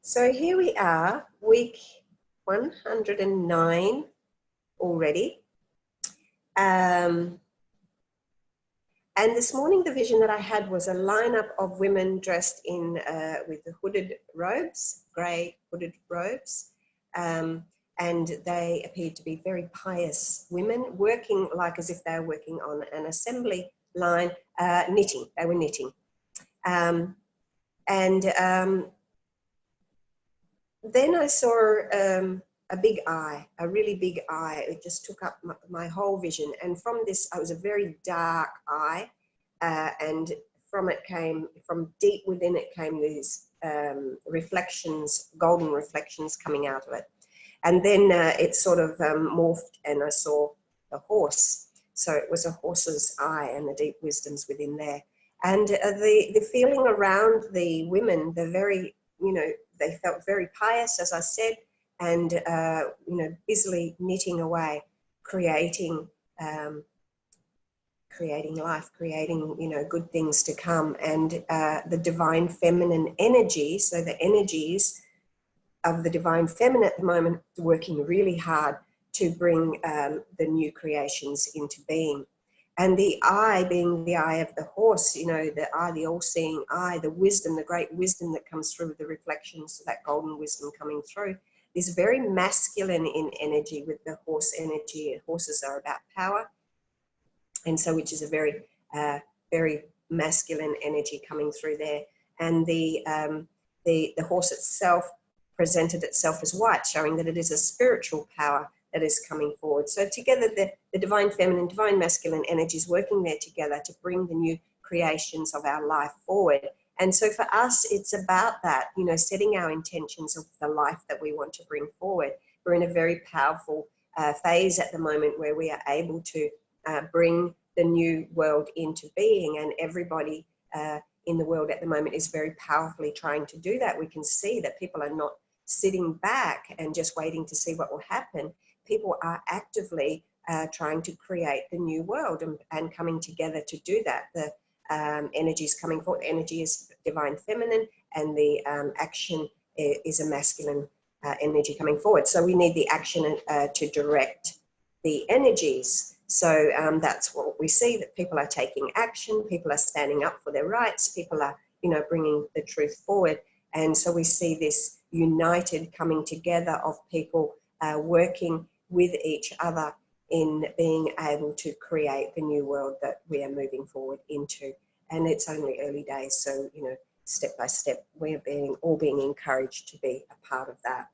So here we are, week 109 already. And this morning the vision that I had was a lineup of women dressed in with the hooded robes, grey hooded robes. And they appeared to be very pious women, working like as if they were working on an assembly line, knitting. They were knitting. Then I saw a big eye, a really big eye. It just took up my whole vision. And from this, it was a very dark eye. And from deep within it came these reflections, golden reflections coming out of it. And then it sort of morphed and I saw a horse. So it was a horse's eye and the deep wisdoms within there. And the feeling around the women, the very, they felt very pious, as I said, and, busily knitting away, creating life, creating, good things to come. And the divine feminine energy, so the energies of the divine feminine at the moment working really hard to bring the new creations into being. And the eye being the eye of the horse, the eye, the all-seeing eye, the wisdom, the great wisdom that comes through with the reflections, that golden wisdom coming through, is very masculine in energy with the horse energy. Horses are about power. And so, which is a very, very masculine energy coming through there. And the horse itself presented itself as white, showing that it is a spiritual power that is coming forward. So together, the divine feminine, divine masculine energies working there together to bring the new creations of our life forward. And so for us, it's about that, setting our intentions of the life that we want to bring forward. We're in a very powerful phase at the moment where we are able to bring the new world into being, and everybody in the world at the moment is very powerfully trying to do that. We can see that people are not sitting back and just waiting to see what will happen. People are actively trying to create the new world and coming together to do that. The energy is coming forward. Energy is divine feminine, and the action is a masculine energy coming forward. So we need the action to direct the energies. So that's what we see, that people are taking action, people are standing up for their rights, people are, bringing the truth forward. And so we see this united coming together of people working with each other in being able to create the new world that we are moving forward into. And it's only early days, so, step by step, we're all being encouraged to be a part of that.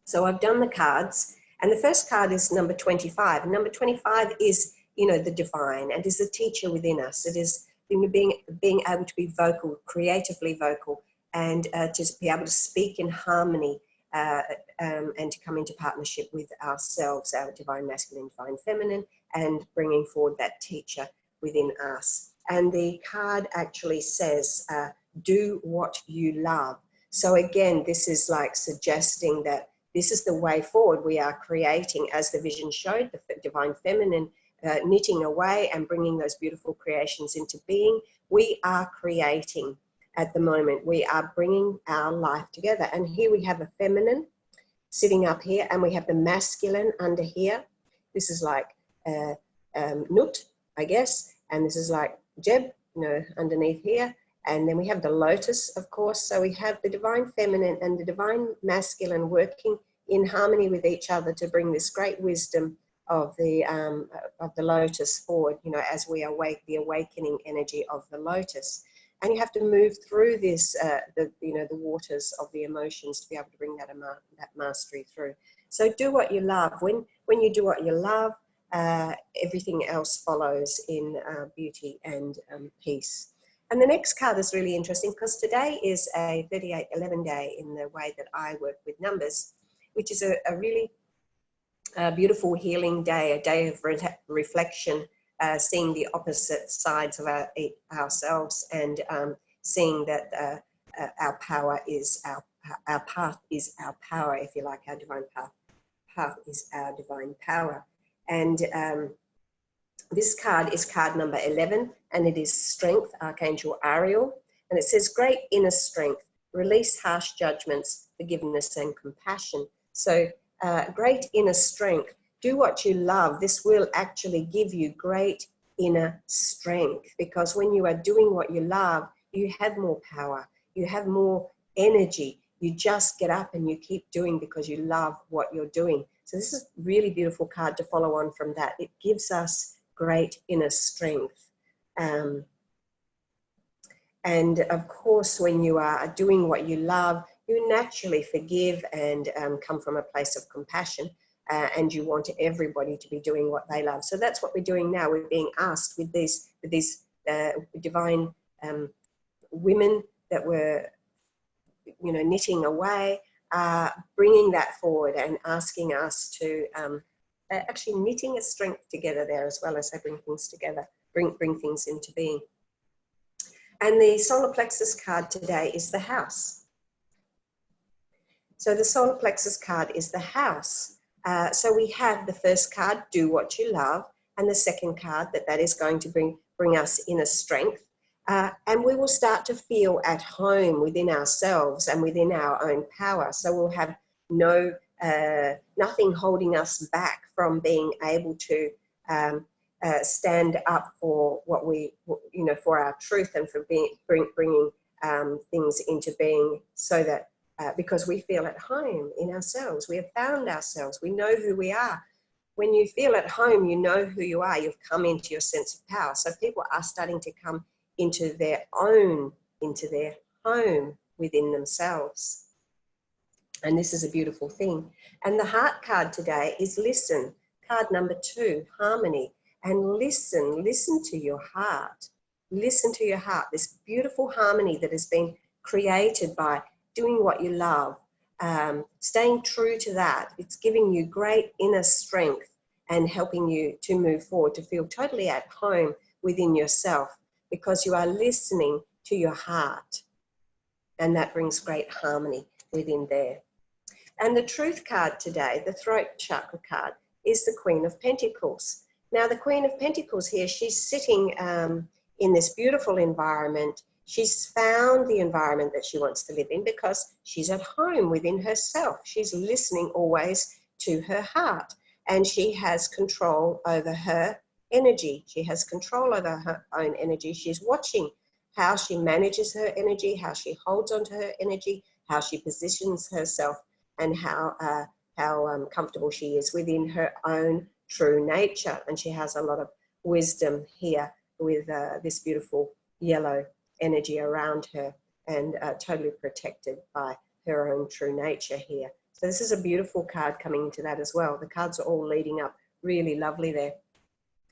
So I've done the cards, and the first card is number 25. And number 25 is, the divine, and is the teacher within us. It is being able to be vocal, creatively vocal, and to be able to speak in harmony and to come into partnership with ourselves, our divine masculine, divine feminine, and bringing forward that teacher within us. And the card actually says, do what you love. So again, this is like suggesting that this is the way forward. We are creating, as the vision showed, the divine feminine knitting away and bringing those beautiful creations into being. We are creating at the moment. We are bringing our life together. And here we have a feminine sitting up here, and we have the masculine under here. This is like Nut, I guess. And this is like Jeb, underneath here. And then we have the lotus, of course. So we have the divine feminine and the divine masculine working in harmony with each other to bring this great wisdom of the lotus forward, as we awake, the awakening energy of the lotus. And you have to move through this, the waters of the emotions to be able to bring that mastery through. So do what you love. When you do what you love, everything else follows in beauty and peace. And the next card is really interesting because today is a 3811 day in the way that I work with numbers, which is a really beautiful healing day, a day of reflection, seeing the opposite sides of ourselves, and seeing that our power is our path is our power, if you like. Our divine path is our divine power. And This card is card number 11, and it is Strength, Archangel Ariel. And it says, great inner strength, release harsh judgments, forgiveness and compassion. So great inner strength, do what you love. This will actually give you great inner strength, because when you are doing what you love, you have more power, you have more energy. You just get up and you keep doing because you love what you're doing. So this is a really beautiful card to follow on from that. It gives us great inner strength. And of course, when you are doing what you love, you naturally forgive and come from a place of compassion, and you want everybody to be doing what they love. So that's what we're doing now. We're being asked with these divine women that were, you know, knitting away, bringing that forward and asking us to actually knitting a strength together there, as well as they bring things together, bring things into being. And the solar plexus card today is the house. So the solar plexus card is the house. So we have the first card, do what you love, and the second card, that is going to bring us inner strength. And we will start to feel at home within ourselves and within our own power. So we'll have nothing holding us back from being able to stand up for what we, you know, for our truth, and for bringing things into being, so that because we feel at home in ourselves, we have found ourselves, we know who we are. When you feel at home, you know who you are, you've come into your sense of power. So people are starting to come into their home within themselves. And this is a beautiful thing. And the heart card today is listen, card number 2, harmony. And listen to your heart. Listen to your heart, this beautiful harmony that has been created by doing what you love, staying true to that. It's giving you great inner strength and helping you to move forward, to feel totally at home within yourself, because you are listening to your heart. And that brings great harmony within there. And the truth card today, the throat chakra card, is the Queen of Pentacles. Now, the Queen of Pentacles here, she's sitting in this beautiful environment. She's found the environment that she wants to live in because she's at home within herself. She's listening always to her heart, and she has control over her energy. She has control over her own energy. She's watching how she manages her energy, how she holds onto her energy, how she positions herself, and how comfortable she is within her own true nature. And she has a lot of wisdom here with this beautiful yellow energy around her, and totally protected by her own true nature here. So this is a beautiful card coming into that as well. The cards are all leading up really lovely there.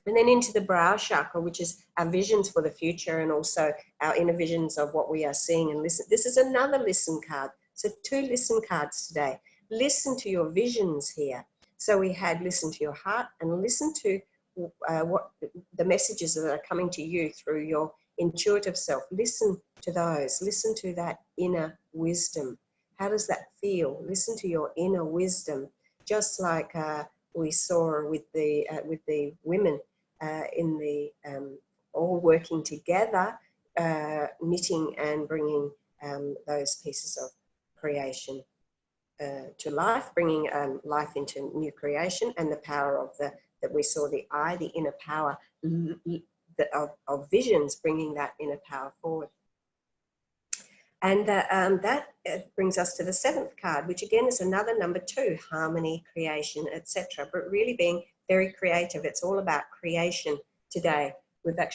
And then into the brow chakra, which is our visions for the future, and also our inner visions of what we are seeing and listen. This is another listen card. So 2 listen cards today. Listen to your visions here. So we had listen to your heart, and listen to what the messages that are coming to you through your intuitive self. Listen to those. Listen to that inner wisdom. How does that feel? Listen to your inner wisdom, just like we saw with the women in the all working together, knitting and bringing those pieces of creation to life, bringing life into new creation, and the power of that we saw, the eye, the inner power of visions, bringing that inner power forward. And that brings us to the 7th card, which again is another number 2, harmony, creation, etc. But really being very creative. It's all about creation today. We've got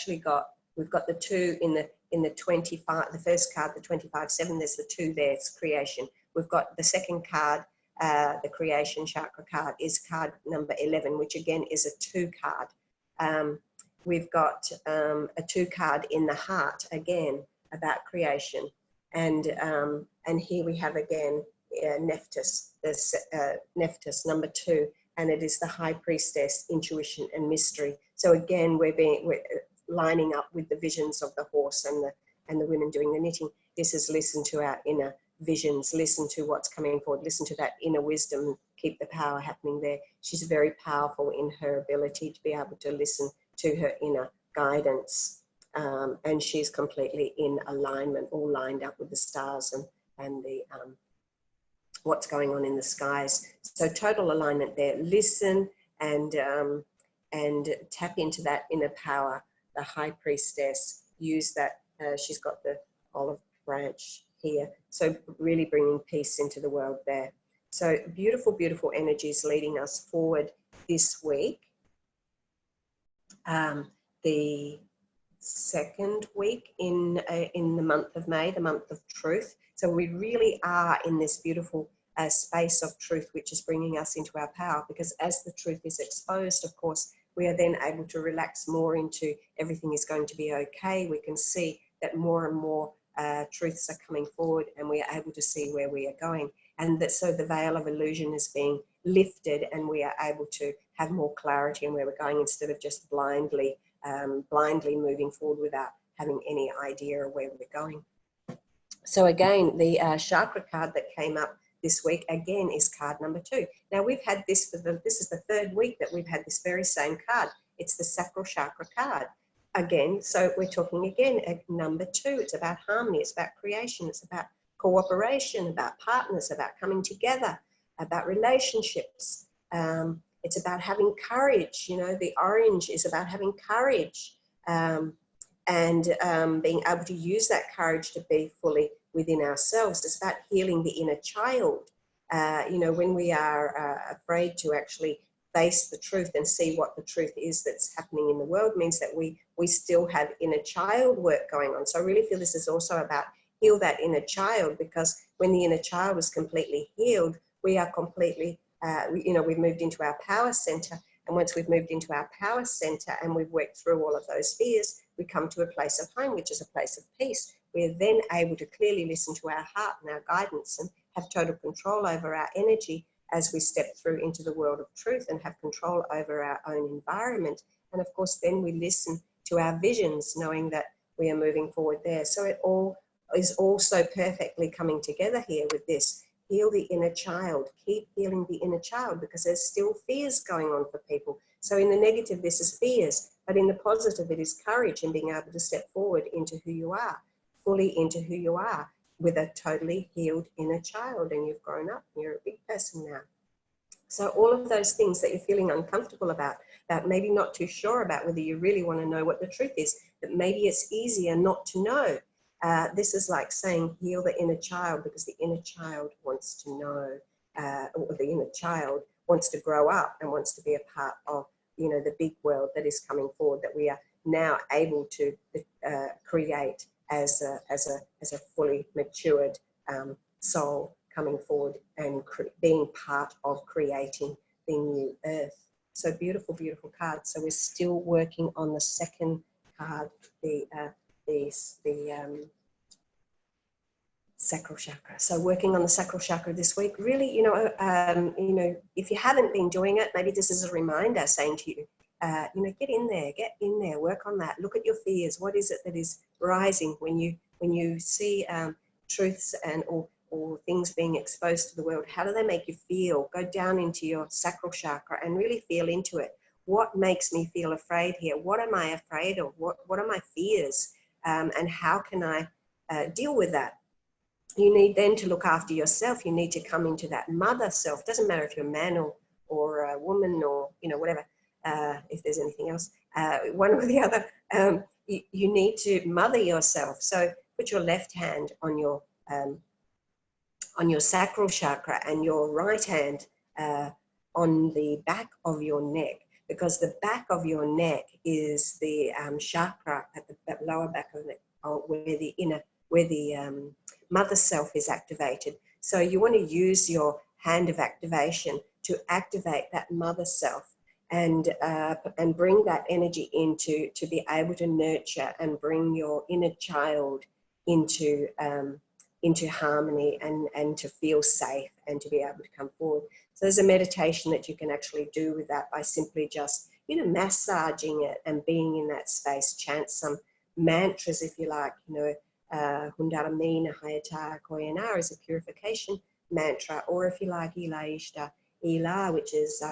the 2 in the 25, the first card, the 25/7. There's the 2 there. It's creation. We've got the second card, the creation chakra card, is card number 11, which again is a 2 card. We've got a 2 card in the heart, again about creation. And here we have again Nephthys, Nephthys number 2, and it is the high priestess, intuition and mystery. So again, we're lining up with the visions of the horse and the women doing the knitting. This is listen to our inner visions, listen to what's coming forward, listen to that inner wisdom, keep the power happening there. She's very powerful in her ability to be able to listen to her inner guidance. And she's completely in alignment, all lined up with the stars and the what's going on in the skies. So total alignment there. Listen and tap into that inner power. The High Priestess, use that. She's got the olive branch here. So really bringing peace into the world there. So beautiful, beautiful energies leading us forward this week. The second week in the month of May, the month of truth. So we really are in this beautiful space of truth, which is bringing us into our power, because as the truth is exposed, of course, we are then able to relax more into everything is going to be okay. We can see that more and more truths are coming forward, and we are able to see where we are going. And that so the veil of illusion is being lifted, and we are able to have more clarity in where we're going, instead of just blindly moving forward without having any idea of where we're going. So again, the chakra card that came up this week again is card number 2. Now we've had this this is the third week that we've had this very same card. It's the sacral chakra card again. So we're talking again at number 2. It's about harmony. It's about creation. It's about cooperation, about partners, about coming together, about relationships. It's about having courage. You know, the orange is about having courage and being able to use that courage to be fully within ourselves. It's about healing the inner child. You know, when we are afraid to actually face the truth and see what the truth is that's happening in the world, means that we still have inner child work going on. So I really feel this is also about heal that inner child, because when the inner child is completely healed, we are completely, you know, we've moved into our power center. And once we've moved into our power center and we've worked through all of those fears, we come to a place of home, which is a place of peace. We're then able to clearly listen to our heart and our guidance and have total control over our energy as we step through into the world of truth, and have control over our own environment. And of course, then we listen to our visions, knowing that we are moving forward there. So it all is also perfectly coming together here with this. Heal the inner child. Keep healing the inner child, because there's still fears going on for people. So in the negative, this is fears, but in the positive, it is courage and being able to step forward into who you are, fully into who you are, with a totally healed inner child, and you've grown up and you're a big person now. So all of those things that you're feeling uncomfortable about maybe not too sure about whether you really want to know what the truth is, that maybe it's easier not to know. This is like saying heal the inner child, because the inner child wants to know, or the inner child wants to grow up and wants to be a part of, you know, the big world that is coming forward, that we are now able to create as a fully matured soul coming forward and being part of creating the new earth. So beautiful, beautiful card. So we're still working on the second card, the sacral chakra. So working on the sacral chakra this week, really, you know, if you haven't been doing it, maybe this is a reminder saying to you, you know, get in there, work on that. Look at your fears. What is it that is rising when you see truths and or things being exposed to the world? How do they make you feel? Go down into your sacral chakra and really feel into it. What makes me feel afraid here? What am I afraid of? What are my fears? And how can I deal with that? You need then to look after yourself. You need to come into that mother self. Doesn't matter if you're a man or a woman, or, you know, whatever, if there's anything else, one or the other. You need to mother yourself. So put your left hand on your sacral chakra and your right hand on the back of your neck, because the back of your neck is the chakra at the lower back of the neck, where the mother self is activated. So you want to use your hand of activation to activate that mother self and bring that energy to be able to nurture and bring your inner child into harmony and to feel safe and to be able to come forward. So there's a meditation that you can actually do with that by simply just, you know, massaging it and being in that space. Chant some mantras if you like, you know, Hundaramina Hayata Koyana is a purification mantra, or if you like, Ila Ishta Ila, which is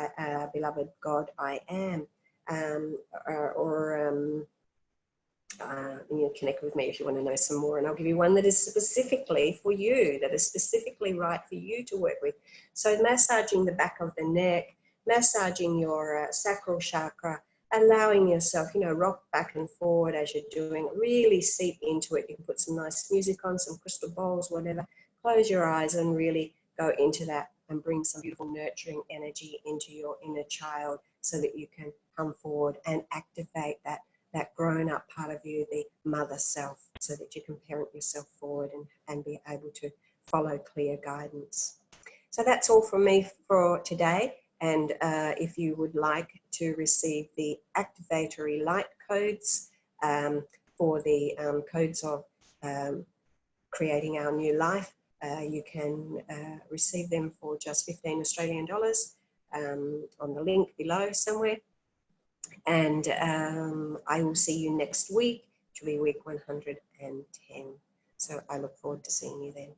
beloved God, I am. connect with me if you want to know some more, and I'll give you one that is specifically for you, that is specifically right for you to work with. So massaging the back of the neck, massaging your sacral chakra, allowing yourself, rock back and forward as you're doing it, really seep into it. You can put some nice music on, some crystal bowls, whatever. Close your eyes and really go into that and bring some beautiful nurturing energy into your inner child so that you can come forward and activate that grown-up part of you, the mother self, so that you can parent yourself forward and be able to follow clear guidance. So that's all from me for today. And if you would like to receive the activatory light codes for the codes of creating our new life, you can receive them for just 15 Australian dollars on the link below somewhere. And I will see you next week, which will be week 110. So I look forward to seeing you then.